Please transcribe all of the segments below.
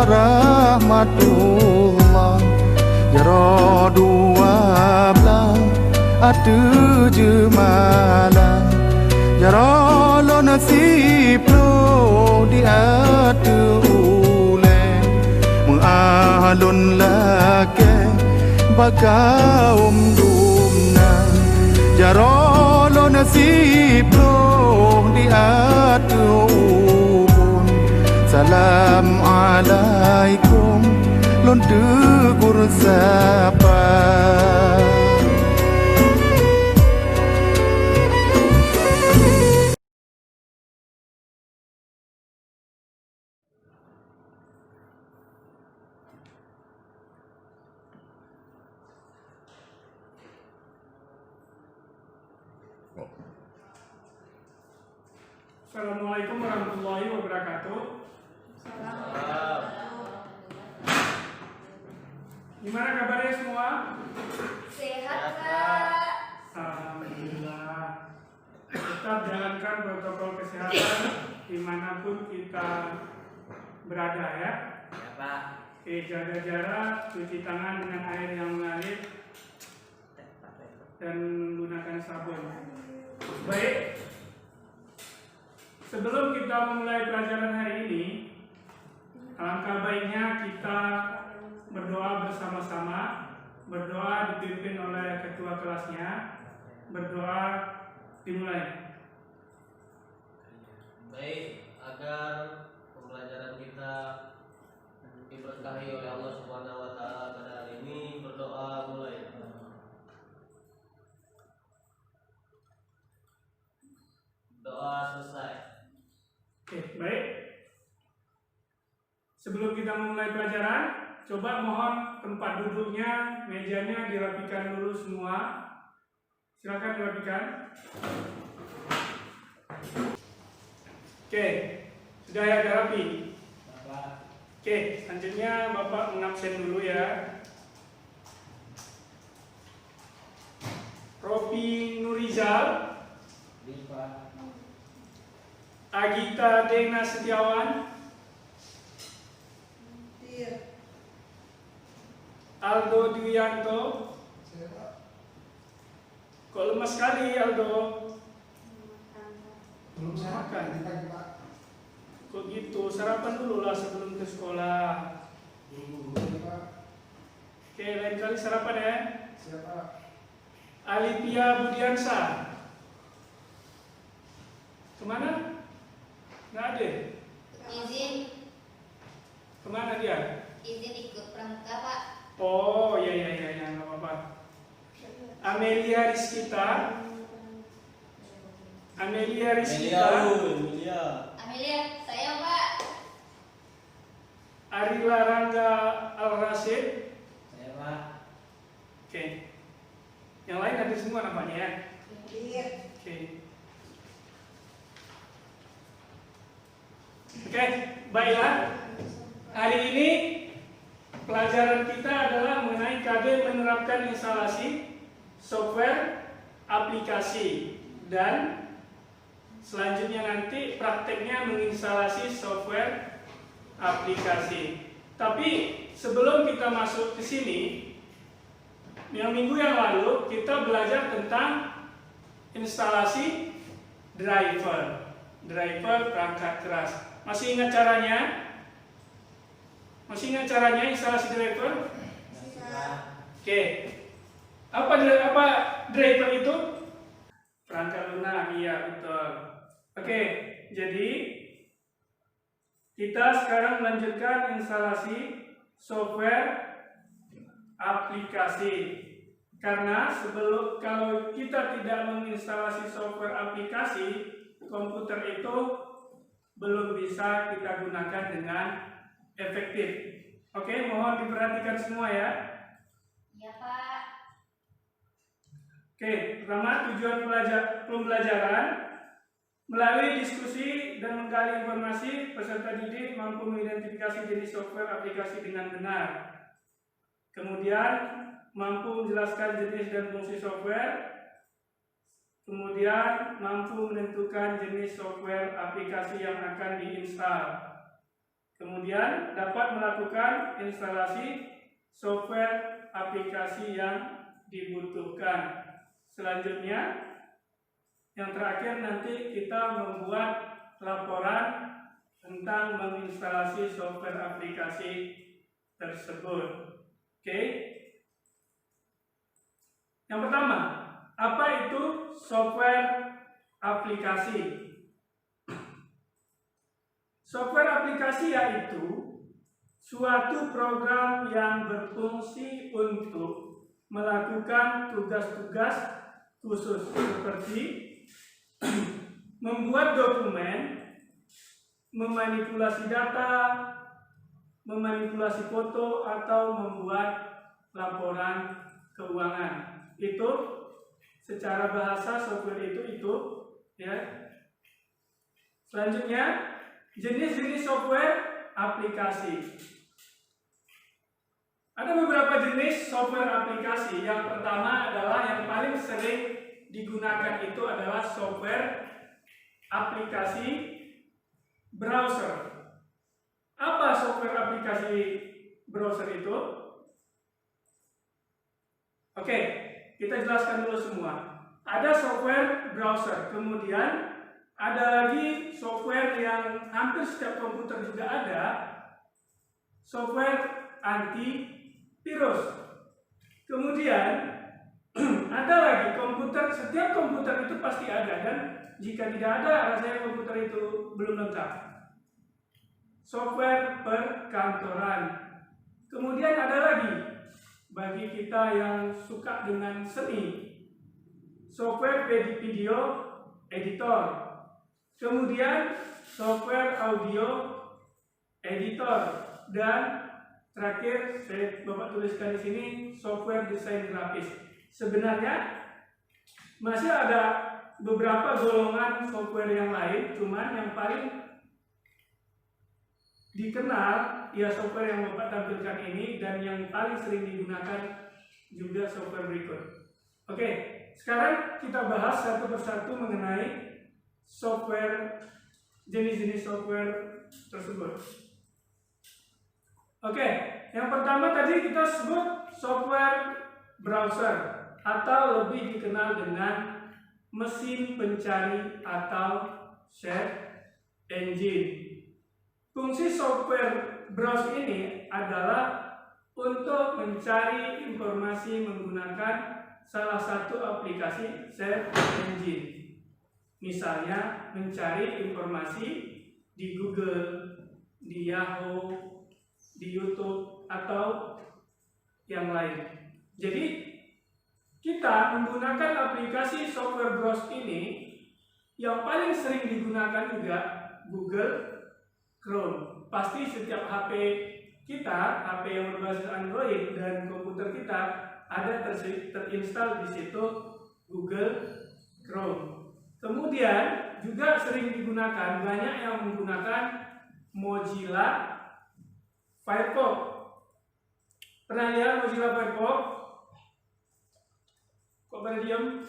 rahmatullah. Ya dua belah ada jemalah. Ya lo nasib lo di ada ule. Mengalun lake bakaum dumna. Ya lo nasib lo di ada ubun. Salam alaikum lon tegur sapa. Assalamualaikum warahmatullahi wabarakatuh. Gimana kabarnya semua? Sehat, Pak. Alhamdulillah. Tetap jalankan protokol kesehatan dimanapun kita berada ya. Ya Pak. Oke, jaga jarak, cuci tangan dengan air yang mengalir, dan menggunakan sabun. Baik. Sebelum kita memulai pelajaran hari ini, alangkah baiknya kita berdoa bersama-sama. Berdoa dipimpin oleh ketua kelasnya. Berdoa dimulai. Baik, agar pembelajaran kita diberkahi oleh Allah Subhanahu wa taala pada hari ini, berdoa mulai. Doa selesai. Oke, baik. Sebelum kita memulai pelajaran, coba mohon tempat duduknya, mejanya dirapikan dulu semua. Silakan dirapikan. Oke, sudah ya rapi. Oke, selanjutnya Bapak mengabsen dulu ya. Ropi Nurizal, Agita Dena Setiawan, Aldo Dwianto. Kok lemas sekali Aldo? Belum makan. Kok gitu? Sarapan dulu lah sebelum ke sekolah. Oke, lain kali sarapan ya. Alipia Budiansa. Kemana? Nggak ada. Izin Kemana dia? ikut pramuka, Pak. Oh, ya, nggak apa-apa. Amelia Rizkita. Amelia, saya, Pak. Arila Rangga Al-Rasid. saya Pak. Oke. Yang lain ada semua namanya ya? Oke. Oke, baiklah. Hari ini pelajaran kita adalah mengenai KD menerapkan instalasi software aplikasi, dan selanjutnya nanti prakteknya menginstalasi software aplikasi. Tapi sebelum kita masuk ke sini, yang minggu yang lalu kita belajar tentang instalasi driver perangkat keras. Masih ingat caranya? Masih ingat caranya instalasi driver? Oke. Apa driver itu? Perangkat lunak, iya betul. Oke, jadi kita sekarang melanjutkan instalasi software aplikasi. Karena kalau kita tidak menginstalasi software aplikasi, komputer itu belum bisa kita gunakan dengan efektif. Oke, mohon diperhatikan semua ya. Ya, Pak. Oke, pertama tujuan pembelajaran melalui diskusi dan menggali informasi, peserta didik mampu mengidentifikasi jenis software aplikasi dengan benar. Kemudian mampu menjelaskan jenis dan fungsi software. Kemudian mampu menentukan jenis software aplikasi yang akan diinstal. Kemudian dapat melakukan instalasi software aplikasi yang dibutuhkan. Selanjutnya, yang terakhir nanti kita membuat laporan tentang menginstalasi software aplikasi tersebut. Oke. Yang pertama, apa itu software aplikasi? Software aplikasi yaitu suatu program yang berfungsi untuk melakukan tugas-tugas khusus seperti membuat dokumen, memanipulasi data, memanipulasi foto, atau membuat laporan keuangan. Itu secara bahasa software itu ya. Selanjutnya, jenis-jenis software aplikasi. Ada beberapa jenis software aplikasi. Yang pertama adalah yang paling sering digunakan itu adalah software aplikasi browser. Apa software aplikasi browser itu? Oke, kita jelaskan dulu semua. Ada software browser, kemudian ada lagi software yang hampir setiap komputer juga ada, software antivirus. Kemudian ada lagi setiap komputer itu pasti ada, dan jika tidak ada, rasanya komputer itu belum lengkap. Software perkantoran. Kemudian ada lagi bagi kita yang suka dengan seni, software video editor. Kemudian software audio editor, dan terakhir saya Bapak tuliskan di sini software desain grafis. Sebenarnya masih ada beberapa golongan software yang lain, cuman yang paling dikenal ya software yang Bapak tampilkan ini, dan yang paling sering digunakan juga software berikut. Oke, sekarang kita bahas satu persatu mengenai software, jenis-jenis software tersebut. Oke, yang pertama tadi kita sebut software browser atau lebih dikenal dengan mesin pencari atau search engine. Fungsi software browser ini adalah untuk mencari informasi menggunakan salah satu aplikasi search engine. Misalnya mencari informasi di Google, di Yahoo, di YouTube, atau yang lain. Jadi kita menggunakan aplikasi software browser ini, yang paling sering digunakan juga Google Chrome. Pasti setiap HP kita, HP yang berbasis Android dan komputer kita ada terinstal di situ Google Chrome. Kemudian juga sering digunakan, banyak yang menggunakan Mozilla Firefox. Pernah lihat Mozilla Firefox? Kok pada diam?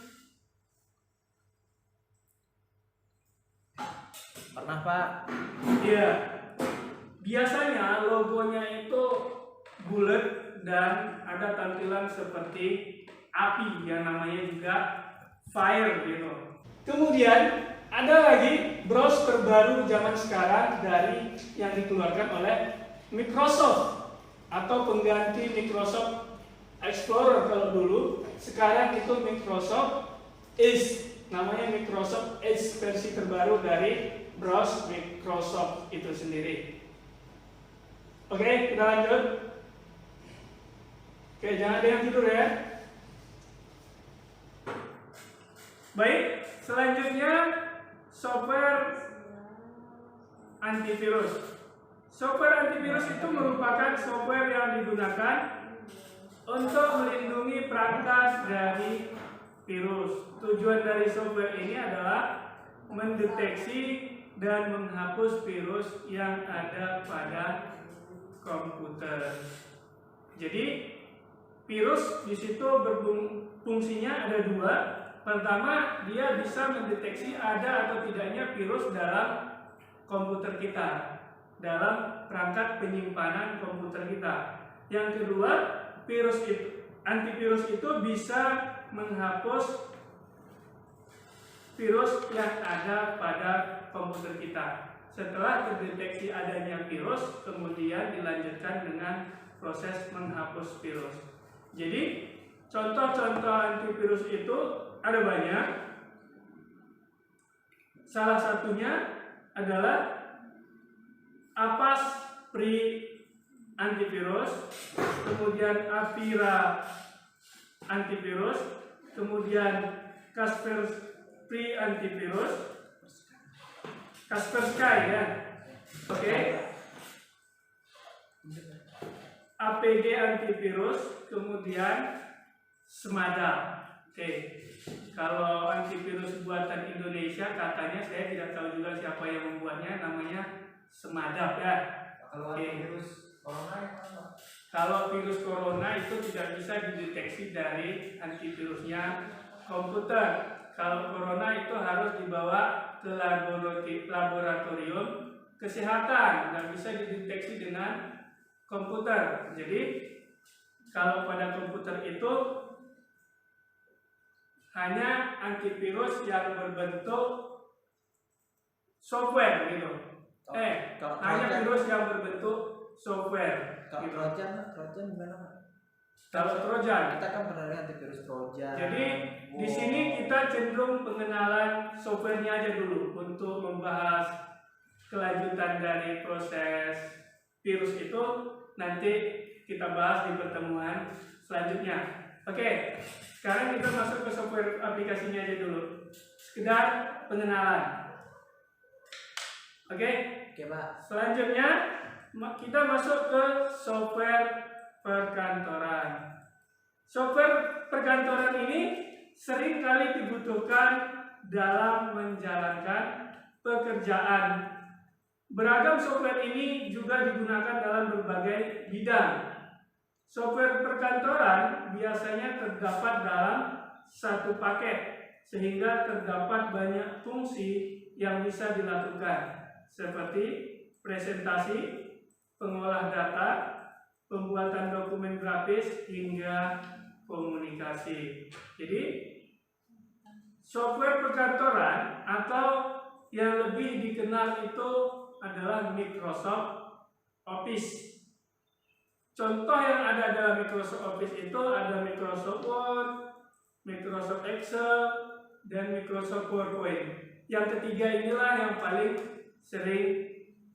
Pernah, Pak. Iya. Biasanya logonya itu bulat dan ada tampilan seperti api yang namanya juga fire gitu. Kemudian ada lagi browser terbaru zaman sekarang dari yang dikeluarkan oleh Microsoft atau pengganti Microsoft Explorer kalau dulu. Sekarang itu Microsoft Edge, namanya Microsoft Edge, versi terbaru dari browser Microsoft itu sendiri. Oke, kita lanjut. Oke, jangan ada yang tidur ya. Baik, selanjutnya software antivirus. Software antivirus itu merupakan software yang digunakan untuk melindungi perangkat dari virus. Tujuan dari software ini adalah mendeteksi dan menghapus virus yang ada pada komputer. Jadi virus di situ fungsinya ada dua. Pertama, dia bisa mendeteksi ada atau tidaknya virus dalam komputer kita. dalam perangkat penyimpanan komputer kita. Yang kedua, antivirus itu bisa menghapus virus yang ada pada komputer kita. Setelah terdeteksi adanya virus, kemudian dilanjutkan dengan proses menghapus virus. Jadi, contoh-contoh antivirus itu ada banyak. Salah satunya adalah Avast Free Antivirus, kemudian Avira Antivirus, kemudian Kaspersky Antivirus, Kaspersky ya, oke. APG Antivirus, kemudian Smada. Oke. Kalau antivirus buatan Indonesia katanya saya tidak tahu juga siapa yang membuatnya, namanya Smada ya. Kalau antivirus corona apa? Kalau virus corona itu tidak bisa dideteksi dari antivirusnya komputer. Kalau corona itu harus dibawa ke laboratorium kesehatan, nggak bisa dideteksi dengan komputer. Jadi kalau pada komputer itu hanya antivirus yang berbentuk software gitu. Hanya virus yang berbentuk software. Kalau Gitu. Trojan gimana Pak? Kalau Trojan, Kita kan pernah lihat antivirus Trojan. jadi di sini kita cenderung pengenalan softwarenya aja dulu untuk membahas kelanjutan dari proses virus itu nanti kita bahas di pertemuan selanjutnya. Oke, sekarang kita masuk ke software aplikasinya aja dulu. Sekedar pengenalan. Oke, Pak. selanjutnya kita masuk ke software perkantoran. Software perkantoran ini sering kali dibutuhkan dalam menjalankan pekerjaan. Beragam software ini juga digunakan dalam berbagai bidang. Software perkantoran biasanya terdapat dalam satu paket, sehingga terdapat banyak fungsi yang bisa dilakukan, seperti presentasi, pengolah data, pembuatan dokumen grafis, hingga komunikasi. Jadi, software perkantoran atau yang lebih dikenal itu adalah Microsoft Office. Contoh yang ada dalam Microsoft Office itu ada Microsoft Word, Microsoft Excel, dan Microsoft PowerPoint. Yang ketiga inilah yang paling sering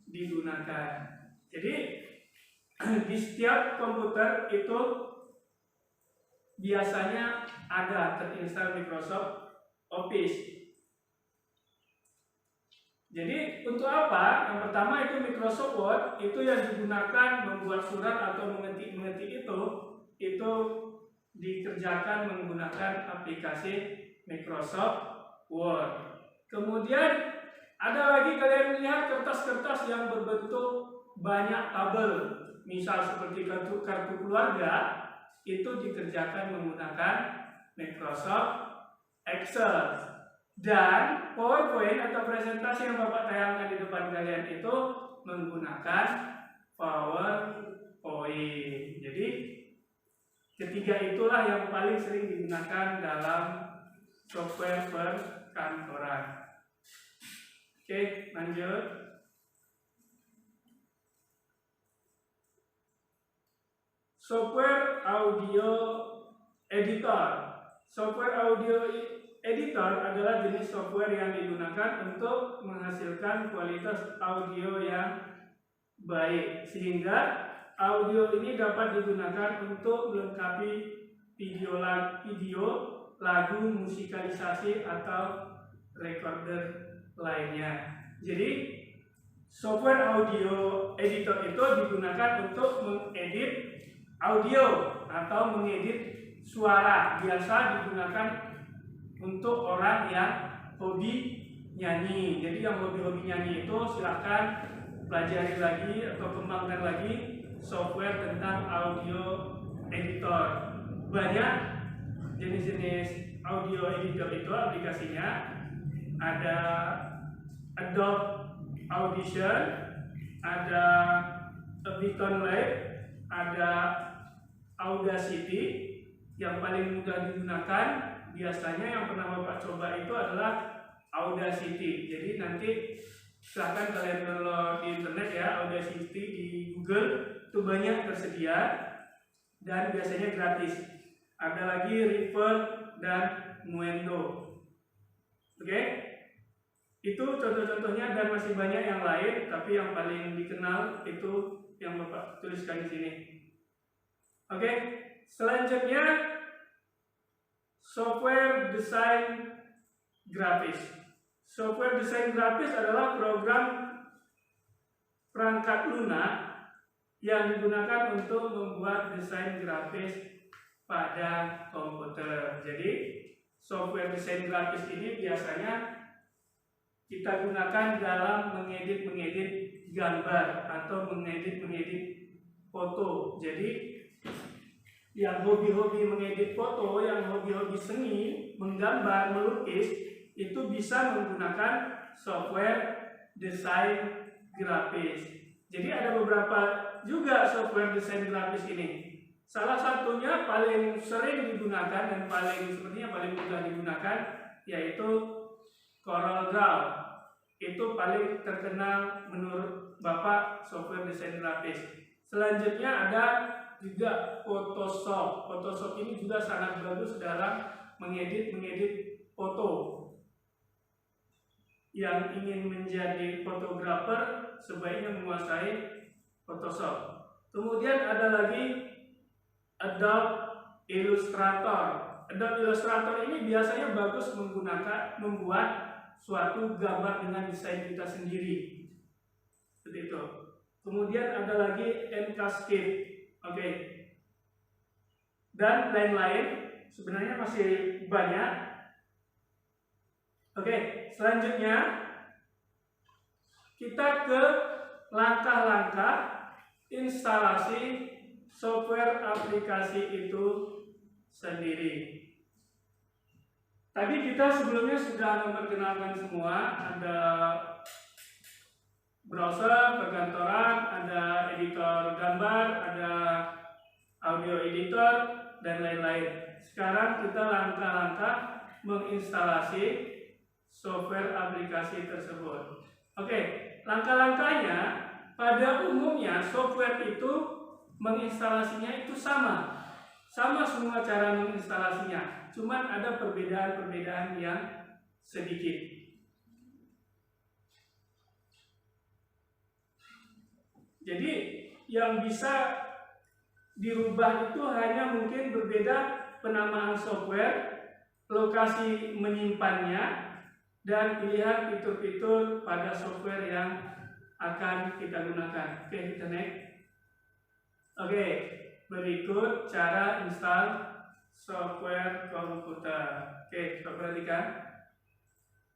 digunakan. Jadi di setiap komputer itu biasanya ada terinstal Microsoft Office. Jadi untuk apa? Yang pertama itu Microsoft Word, itu yang digunakan membuat surat atau mengetik itu dikerjakan menggunakan aplikasi Microsoft Word. Kemudian ada lagi kalian lihat kertas-kertas yang berbentuk banyak tabel, misal seperti kartu keluarga, itu dikerjakan menggunakan Microsoft Excel. Dan PowerPoint atau presentasi yang Bapak tayangkan di depan kalian itu menggunakan PowerPoint. Jadi ketiga itulah yang paling sering digunakan dalam software perkantoran. Oke, lanjut. Software audio editor. Software audio editor adalah jenis software yang digunakan untuk menghasilkan kualitas audio yang baik, sehingga audio ini dapat digunakan untuk melengkapi video, lagu, musikalisasi, atau recorder lainnya. Jadi software audio editor itu digunakan untuk mengedit audio atau mengedit suara. Biasa digunakan untuk orang yang hobi nyanyi. Jadi yang hobi nyanyi itu silahkan pelajari lagi atau kembangkan lagi software tentang audio editor. Banyak jenis-jenis audio editor itu aplikasinya. Ada Adobe Audition, ada Ableton Live, ada Audacity. Yang paling mudah digunakan biasanya yang pernah Bapak coba itu adalah Audacity. Jadi nanti silahkan kalian download di internet ya, Audacity di Google, itu banyak tersedia dan biasanya gratis. Ada lagi Reverb dan Nuendo. Oke? Itu contoh-contohnya dan masih banyak yang lain, tapi yang paling dikenal itu yang Bapak tuliskan di sini. Oke? Selanjutnya software desain grafis. Software desain grafis adalah program perangkat lunak yang digunakan untuk membuat desain grafis pada komputer. Jadi software desain grafis ini biasanya kita gunakan dalam mengedit gambar atau mengedit foto. Jadi yang hobi-hobi mengedit foto, yang hobi-hobi seni, menggambar, melukis, itu bisa menggunakan software desain grafis. Jadi ada beberapa juga software desain grafis ini. Salah satunya paling sering digunakan dan sepertinya paling mudah digunakan yaitu CorelDRAW. Itu paling terkenal menurut Bapak software desain grafis. Selanjutnya ada juga Photoshop. Photoshop ini juga sangat bagus dalam mengedit foto. Yang ingin menjadi fotografer sebaiknya menguasai Photoshop. Kemudian ada lagi Adobe Illustrator. Adobe Illustrator ini biasanya bagus membuat suatu gambar dengan desain kita sendiri. Seperti itu. Kemudian ada lagi Enscape. Oke. Dan lain-lain, sebenarnya masih banyak. Oke, selanjutnya kita ke langkah-langkah instalasi software aplikasi itu sendiri. Tadi kita sebelumnya sudah memperkenalkan semua, ada browser, perkantoran, ada editor gambar, ada audio editor, dan lain-lain. Sekarang kita langkah-langkah menginstalasi software aplikasi tersebut. Oke, langkah-langkahnya pada umumnya software itu menginstalasinya itu sama semua cara menginstalasinya, cuman ada perbedaan-perbedaan yang sedikit. Jadi yang bisa dirubah itu hanya mungkin berbeda penamaan software, lokasi menyimpannya, dan pilihan fitur-fitur pada software yang akan kita gunakan. Oke, kita next. Oke, berikut cara install software komputer. Oke, coba perhatikan.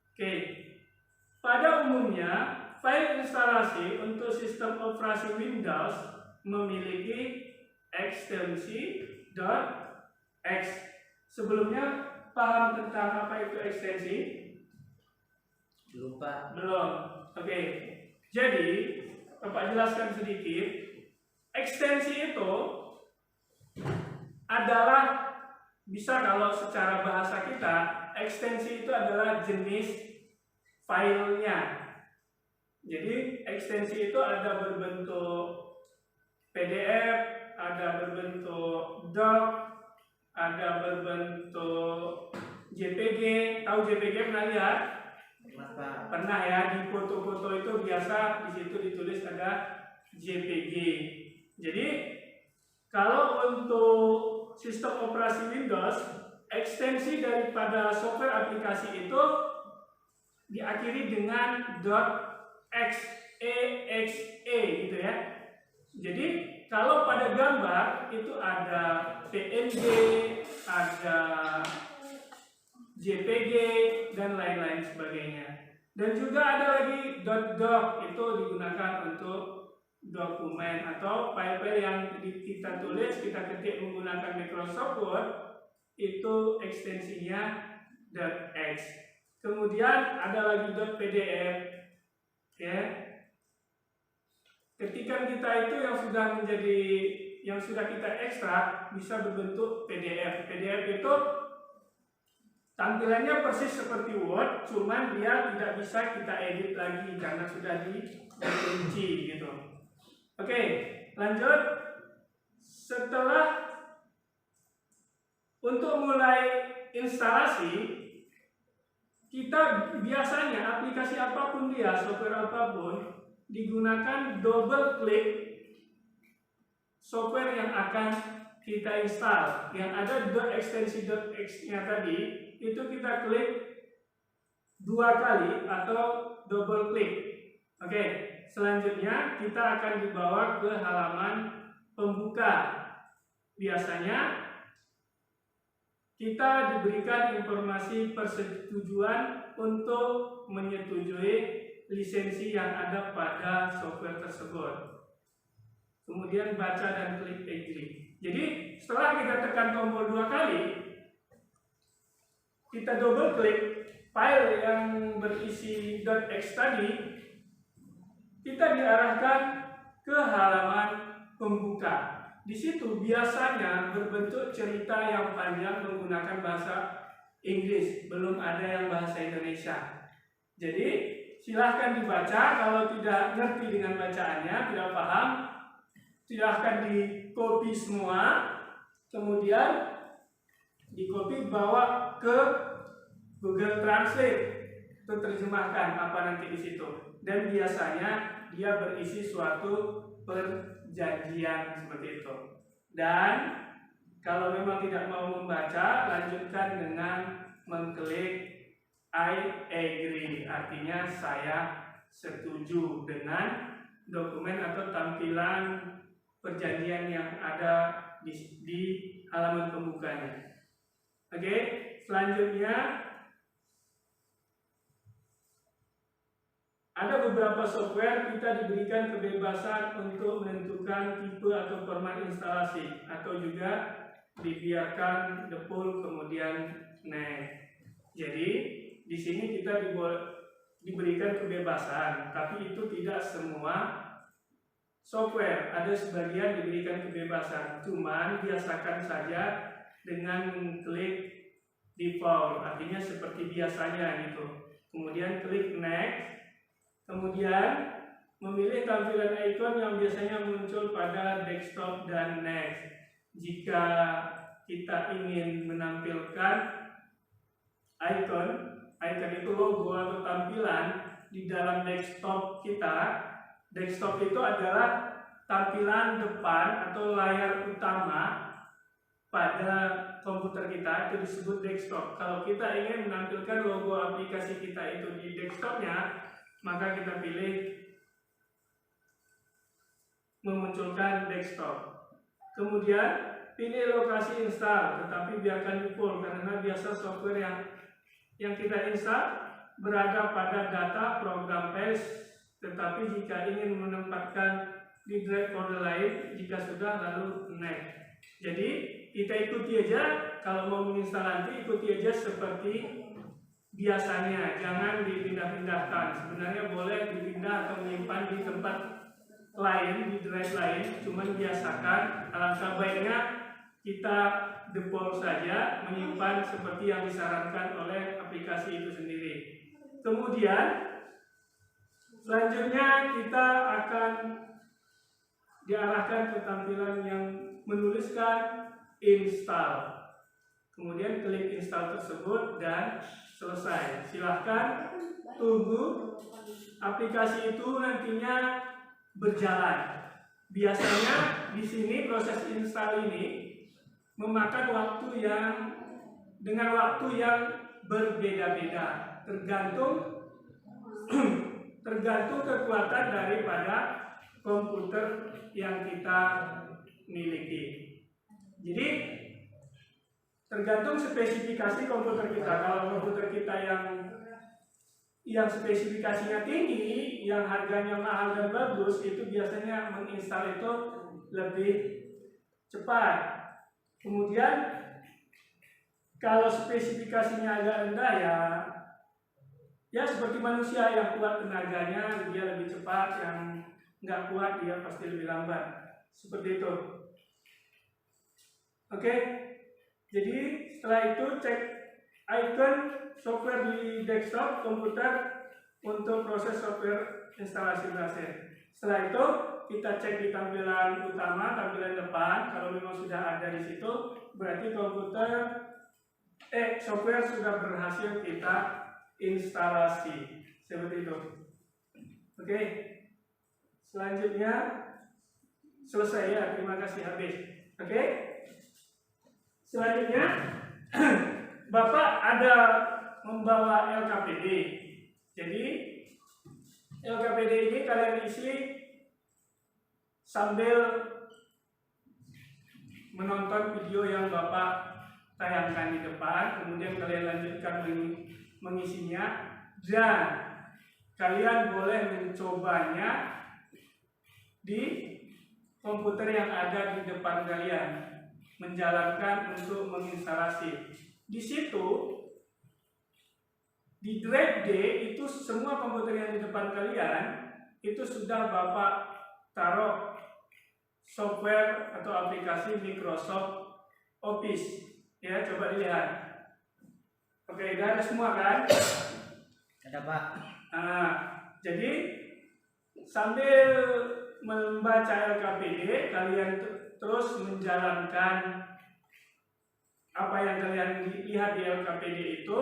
Oke, pada umumnya file instalasi untuk sistem operasi Windows memiliki ekstensi .x. Sebelumnya paham tentang apa itu ekstensi? Belum, Pak. Belum. Oke. Jadi, Bapak jelaskan sedikit. Ekstensi itu adalah, bisa kalau secara bahasa kita, ekstensi itu adalah jenis filenya. Jadi ekstensi itu ada berbentuk PDF, ada berbentuk doc, ada berbentuk JPG. Tahu JPG pernah lihat? Pernah ya, di foto-foto itu biasa di situ ditulis ada JPG. Jadi kalau untuk sistem operasi Windows, ekstensi daripada software aplikasi itu diakhiri dengan .exe gitu ya. Jadi kalau pada gambar itu ada PNG, ada JPG, dan lain-lain sebagainya. Dan juga ada lagi .doc, itu digunakan untuk dokumen atau file-file yang kita tulis, kita ketik menggunakan Microsoft Word, itu ekstensinya .x. Kemudian ada lagi .pdf, ya. ketikan kita itu yang sudah kita ekstrak bisa berbentuk PDF. PDF itu tampilannya persis seperti Word, cuman dia tidak bisa kita edit lagi karena sudah dikunci gitu. Oke, lanjut. Setelah untuk mulai instalasi, kita biasanya aplikasi apapun dia, software apapun, digunakan double klik software yang akan kita install. Yang ada .extensi.x-nya tadi, itu kita klik 2 kali atau double klik. Oke, selanjutnya kita akan dibawa ke halaman pembuka. Biasanya kita diberikan informasi persetujuan untuk menyetujui lisensi yang ada pada software tersebut. Kemudian baca dan klik agree. Jadi setelah kita tekan tombol 2 kali, kita double klik file yang berisi .x tadi, kita diarahkan ke halaman pembuka. Di situ biasanya berbentuk cerita yang panjang menggunakan bahasa Inggris, belum ada yang bahasa Indonesia. Jadi silahkan dibaca. Kalau tidak ngerti dengan bacaannya, tidak paham, silahkan di copy semua, kemudian di copy bawa ke Google Translate untuk terjemahkan apa nanti di situ. Dan biasanya dia berisi suatu perjanjian seperti itu. Dan kalau memang tidak mau membaca, lanjutkan dengan mengklik I agree, artinya saya setuju dengan dokumen atau tampilan perjanjian yang ada di halaman pembukanya. Oke, selanjutnya ada beberapa software kita diberikan kebebasan untuk menentukan tipe atau format instalasi, atau juga dibiarkan default kemudian next. Jadi di sini kita diberikan kebebasan, tapi itu tidak semua software. Ada sebagian diberikan kebebasan, cuman biasakan saja dengan klik default, artinya seperti biasanya gitu. Kemudian klik next. Kemudian memilih tampilan icon yang biasanya muncul pada desktop dan next. Jika kita ingin menampilkan icon itu logo atau tampilan di dalam desktop kita. Desktop itu adalah tampilan depan atau layar utama pada komputer kita, itu disebut desktop. Kalau kita ingin menampilkan logo aplikasi kita itu di desktopnya, maka kita pilih memunculkan desktop. Kemudian pilih lokasi install, tetapi biarkan default karena biasa software yang kita install berada pada data program paste, tetapi jika ingin menempatkan di drive folder lain, jika sudah lalu next. Jadi kita ikuti aja, kalau mau menginstal nanti ikuti aja seperti biasanya, jangan dipindah-pindahkan. Sebenarnya boleh dipindah atau menyimpan di tempat lain, di drive lain, cuman biasakan. Alangkah baiknya kita default saja, menyimpan seperti yang disarankan oleh aplikasi itu sendiri. Kemudian selanjutnya kita akan diarahkan ke tampilan yang menuliskan install. Kemudian klik install tersebut dan selesai. Silahkan tunggu aplikasi itu nantinya berjalan. Biasanya di sini proses install ini memakan waktu dengan waktu yang berbeda-beda, tergantung kekuatan daripada komputer yang kita miliki. Jadi tergantung spesifikasi komputer kita. Kalau komputer kita yang spesifikasinya tinggi, yang harganya mahal dan bagus, itu biasanya menginstal itu lebih cepat. Kemudian kalau spesifikasinya agak rendah, ya seperti manusia yang kuat tenaganya, dia lebih cepat. Yang nggak kuat dia pasti lebih lambat. Seperti itu. Oke, jadi setelah itu cek icon software di desktop komputer untuk proses software instalasi berhasil. Setelah itu kita cek di tampilan utama, tampilan depan. Kalau memang sudah ada di situ, berarti software sudah berhasil kita instalasi. Seperti itu. Oke. Selanjutnya selesai ya. Terima kasih habis. Oke. Selanjutnya Bapak ada membawa LKPD. Jadi LKPD ini kalian isi sambil menonton video yang Bapak tayangkan di depan, kemudian kalian lanjutkan mengisinya, dan kalian boleh mencobanya di komputer yang ada di depan kalian, menjalankan untuk menginstalasi. Di situ di drive D itu semua komputer yang di depan kalian itu sudah Bapak taruh software atau aplikasi Microsoft Office. Ya, coba dilihat. Oke, udah ada semua kan? Ada Pak. Nah, jadi sambil membaca LKPD, kalian terus menjalankan apa yang kalian lihat di LKPD itu,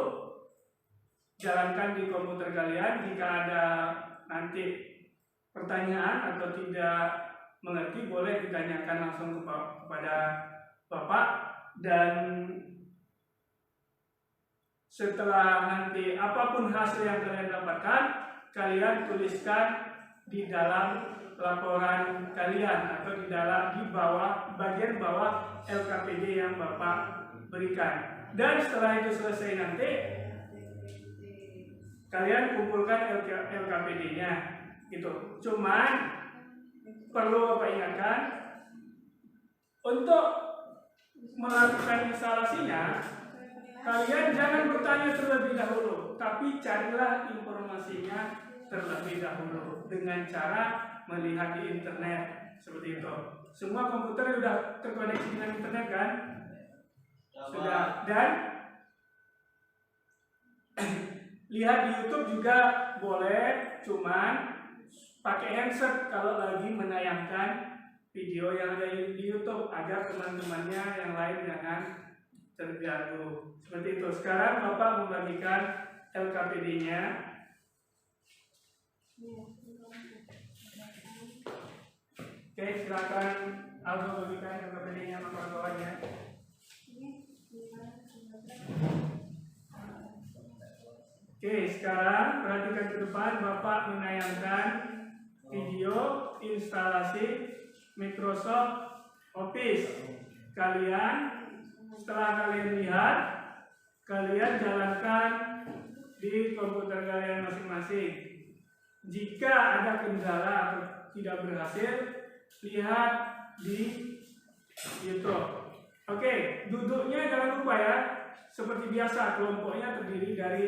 jalankan di komputer kalian. Jika ada nanti pertanyaan atau tidak mengerti, boleh ditanyakan langsung kepada Bapak. Dan setelah nanti apapun hasil yang kalian dapatkan, kalian tuliskan di dalam laporan kalian atau di bawah bagian bawah LKPD yang Bapak berikan. Dan setelah itu selesai nanti kalian kumpulkan LKPD-nya gitu. Cuman perlu Bapak ingatkan, untuk melakukan instalasinya kalian jangan bertanya terlebih dahulu, tapi carilah informasinya terlebih dahulu dengan cara melihat di internet. Seperti itu. Semua komputer sudah terkoneksi dengan internet kan? Sudah. Dan lihat di YouTube juga boleh, cuman pakai handset kalau lagi menayangkan video yang ada di YouTube agar teman-temannya yang lain jangan terganggu. Seperti itu. Sekarang Bapak membagikan LKPD-nya. Oke, silakan Aldo bagikan LKPD-nya sama kawan-kawannya. Oke, sekarang perhatikan ke depan. Bapak menayangkan video instalasi Microsoft Office. Kalian setelah kalian lihat, kalian jalankan di komputer kalian masing-masing. Jika ada kendala atau tidak berhasil, lihat di YouTube. Oke, duduknya jangan lupa ya. Seperti biasa, kelompoknya terdiri dari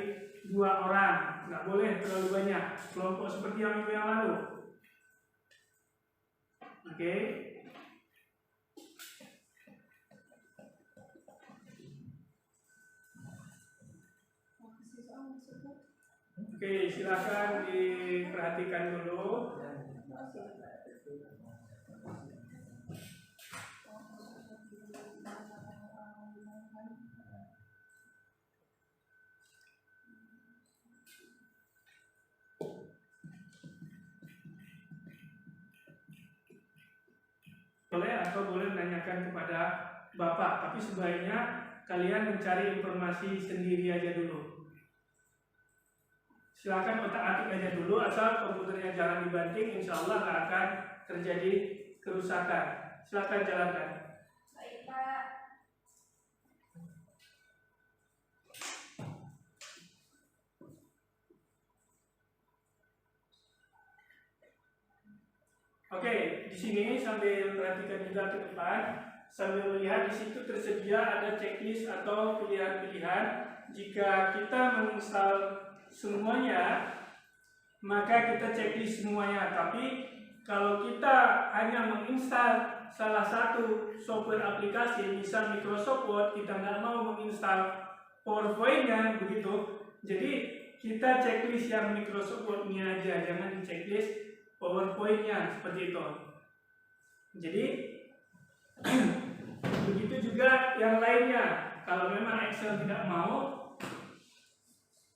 2 orang. Nggak boleh terlalu banyak. Kelompok seperti yang minggu yang lalu. Oke. Oke, silakan diperhatikan dulu. Boleh atau boleh menanyakan kepada Bapak, tapi sebaiknya kalian mencari informasi sendiri aja dulu. Silakan otak-atik aja dulu, asal komputernya jangan dibanting, insya Allah nggak akan terjadi kerusakan. Silakan jalankan. Baik Pak. Oke, di sini sambil perhatikan juga ke depan, sambil melihat di situ tersedia ada checklist atau pilihan-pilihan. Jika kita menginstal semuanya, maka kita checklist semuanya. Tapi kalau kita hanya menginstal salah satu software aplikasi, misal Microsoft Word, kita nggak mau menginstal PowerPoint-nya begitu. Jadi kita checklist yang Microsoft Word-nya aja, jangan di checklist PowerPoint-nya seperti itu. Jadi begitu juga yang lainnya. Kalau memang Excel tidak mau,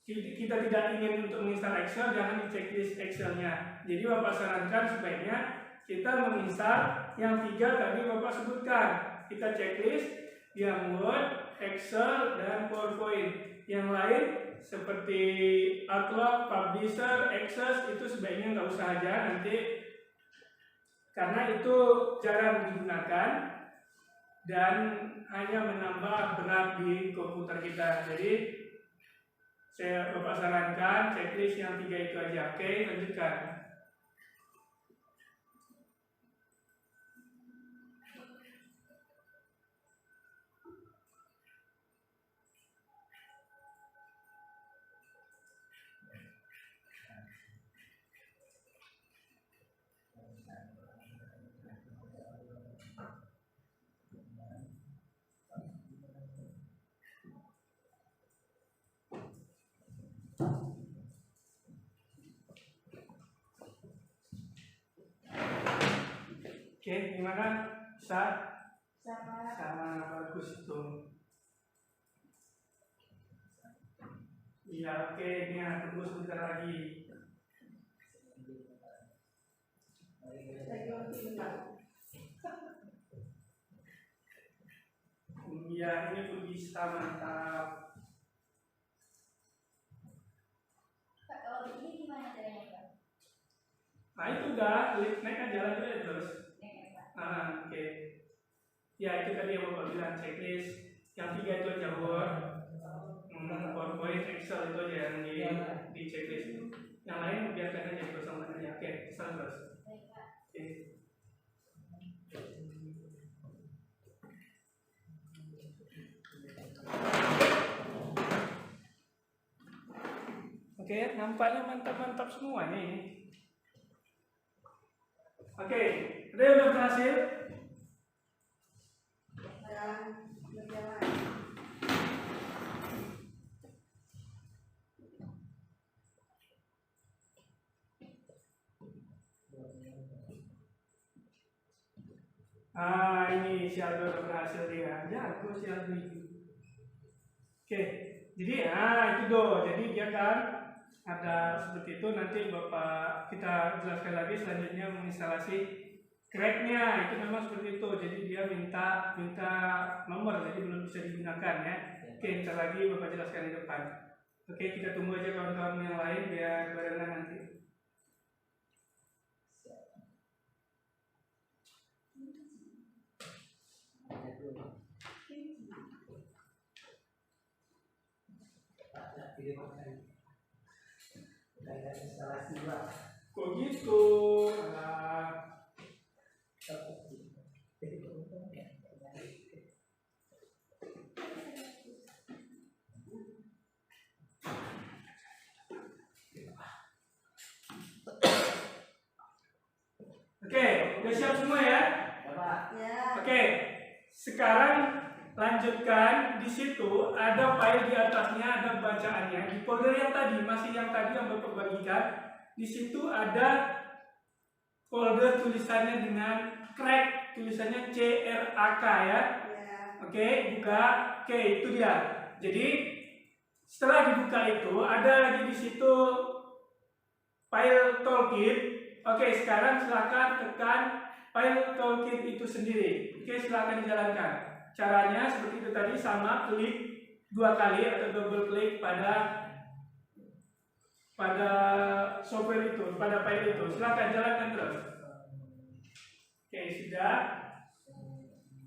kita tidak ingin untuk menginstal Excel, jangan di checklist Excel-nya. Jadi Bapak sarankan sebaiknya kita menginstal yang 3 tadi Bapak sebutkan. Kita checklist yang Word, Excel, dan PowerPoint. Yang lain seperti Outlook, Publisher, Access itu sebaiknya nggak usah aja nanti, karena itu jarang digunakan dan hanya menambah berat di komputer kita. Jadi saya Bapak sarankan checklist yang 3 itu aja. Oke, lanjutkan. Oke, gimana? Bisa? Sama bagus itu. Iya, oke, ini tunggu sebentar lagi. Iya, ini pun bisa, mantap. Pak, kalau begini gimana caranya, Pak? Nah itu udah, naik aja lagi aja terus. Oke. Ya itu tadi yang Bapak bilang checklist. Yang 3 itu aja Word, PowerPoint, Excel itu aja yang di checklist. Yang lain biarkan aja kosong aja. Oke, terus. Baik, Pak. Oke. Oke, nampaknya mantap-mantap semua nih. Oke, ada yang udah berhasil? Ini si Aldo udah berhasil dia. Jago si Aldo itu. Oke, jadi itu do. Jadi dia kan ada seperti itu. Nanti Bapak kita jelaskan lagi selanjutnya menginstalasi crack-nya. Itu memang seperti itu. Jadi dia minta nomor, jadi belum bisa digunakan ya. Oke, ntar lagi Bapak jelaskan di depan. Oke, kita tunggu aja kawan-kawan yang lain biar barengan nanti. Kok gitu? Oke, udah siap semua ya? Oke, sekarang lanjutkan. Di situ ada file, di atasnya ada bacaannya. Di folder yang tadi, masih yang tadi yang Bapak bagikan, di situ ada folder tulisannya dengan crack, tulisannya CRAK ya. Oke, buka. Oke, itu dia. Jadi setelah dibuka itu ada lagi di situ file toolkit. Oke, sekarang silakan tekan file toolkit itu sendiri. Oke, silakan dijalankan. Caranya seperti itu tadi, sama, klik 2 kali atau double klik pada software itu, pada file itu. Silakan jalankan terus. Oke, sudah.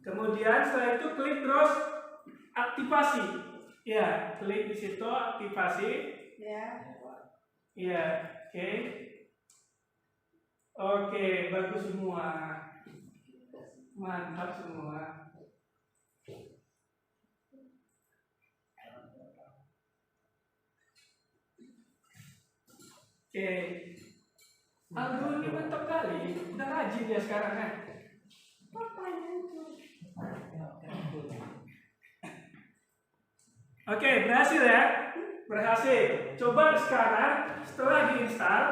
Kemudian setelah itu klik terus aktivasi. Ya, klik di situ aktivasi. Ya, oke. Oke, bagus semua. Mantap semua. Oke. Aldo ini mantap kali, udah rajin dia sekarang kan. Oke, berhasil ya, berhasil. Coba sekarang setelah diinstal,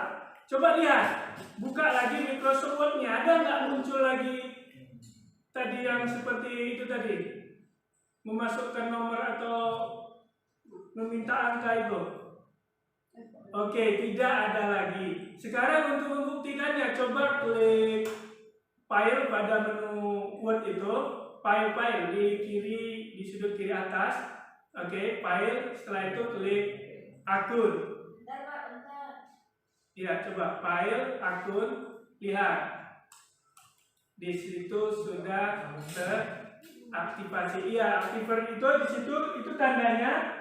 coba lihat, buka lagi Microsoft Word-nya, ada nggak muncul lagi tadi yang seperti itu tadi, memasukkan nomor atau meminta angka itu. Oke, tidak ada lagi. Sekarang untuk membuktikannya, coba klik file pada menu Word itu, file di kiri, di sudut kiri atas. Oke, file. Setelah itu klik akun. Bentar Pak, bentar. Ya, coba file, akun, lihat. Di situ sudah teraktivasi. Iya, aktiver itu di situ itu tandanya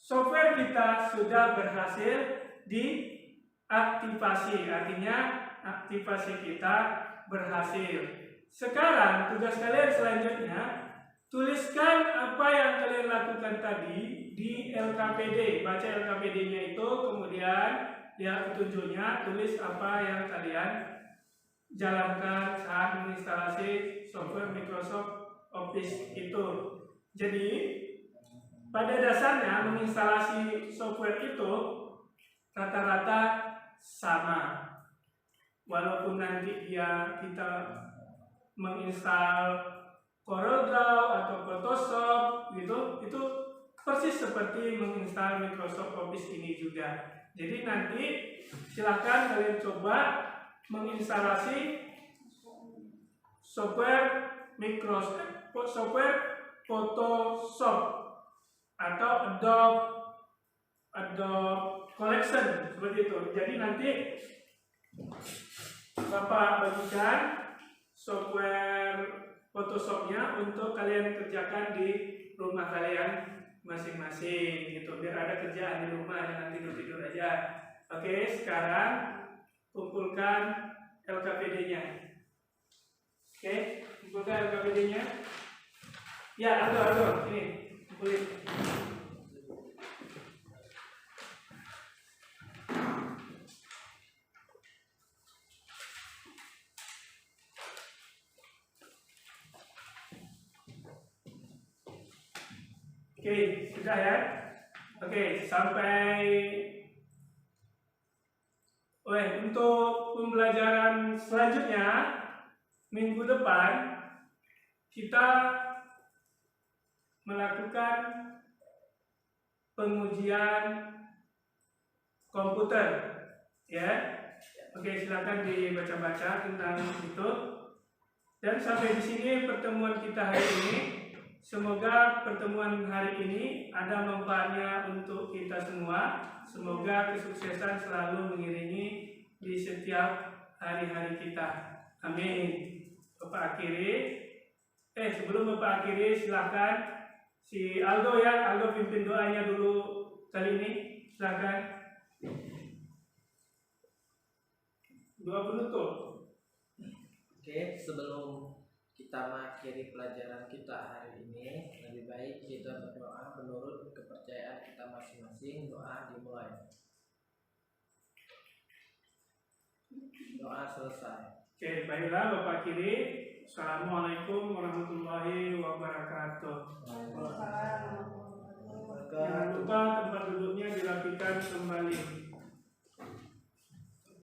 software kita sudah berhasil diaktifasi, artinya aktivasi kita berhasil. Sekarang tugas kalian selanjutnya, tuliskan apa yang kalian lakukan tadi di LKPD. Baca LKPD-nya itu, kemudian lihat petunjuknya, tulis apa yang kalian jalankan saat menginstalasi software Microsoft Office itu. Jadi pada dasarnya menginstalasi software itu rata-rata sama. Walaupun nanti kita menginstal CorelDRAW atau Photoshop gitu, itu persis seperti menginstal Microsoft Office ini juga. Jadi nanti silahkan kalian coba menginstalasi software Photoshop atau Adobe Collection seperti itu. Jadi nanti Bapak bagikan software Photoshopnya untuk kalian kerjakan di rumah kalian masing-masing gitu, biar ada kerjaan di rumah, jangan tidur-tidur aja. Oke, sekarang kumpulkan LKPD-nya. Oke, kumpulkan LKPD-nya. Ya, Aldo, ini kumpulin. Oke, sudah ya. Oke, sampai untuk pembelajaran selanjutnya minggu depan kita melakukan pengujian komputer, ya. Oke, silakan dibaca-baca tentang itu. Dan sampai di sini pertemuan kita hari ini. Semoga pertemuan hari ini ada manfaatnya untuk kita semua. Semoga kesuksesan selalu mengiringi di setiap hari-hari kita. Amin. Bapak akhiri. Sebelum Bapak akhiri, silakan si Aldo ya. Aldo pimpin doanya dulu kali ini. Silakan. Doa penutup. Oke, sebelum kita mengakhiri pelajaran kita hari ini, lebih baik kita berdoa menurut kepercayaan kita masing-masing. Doa dimulai. Doa selesai. Oke, baiklah Bapak akhiri. Assalamualaikum warahmatullahi wabarakatuh.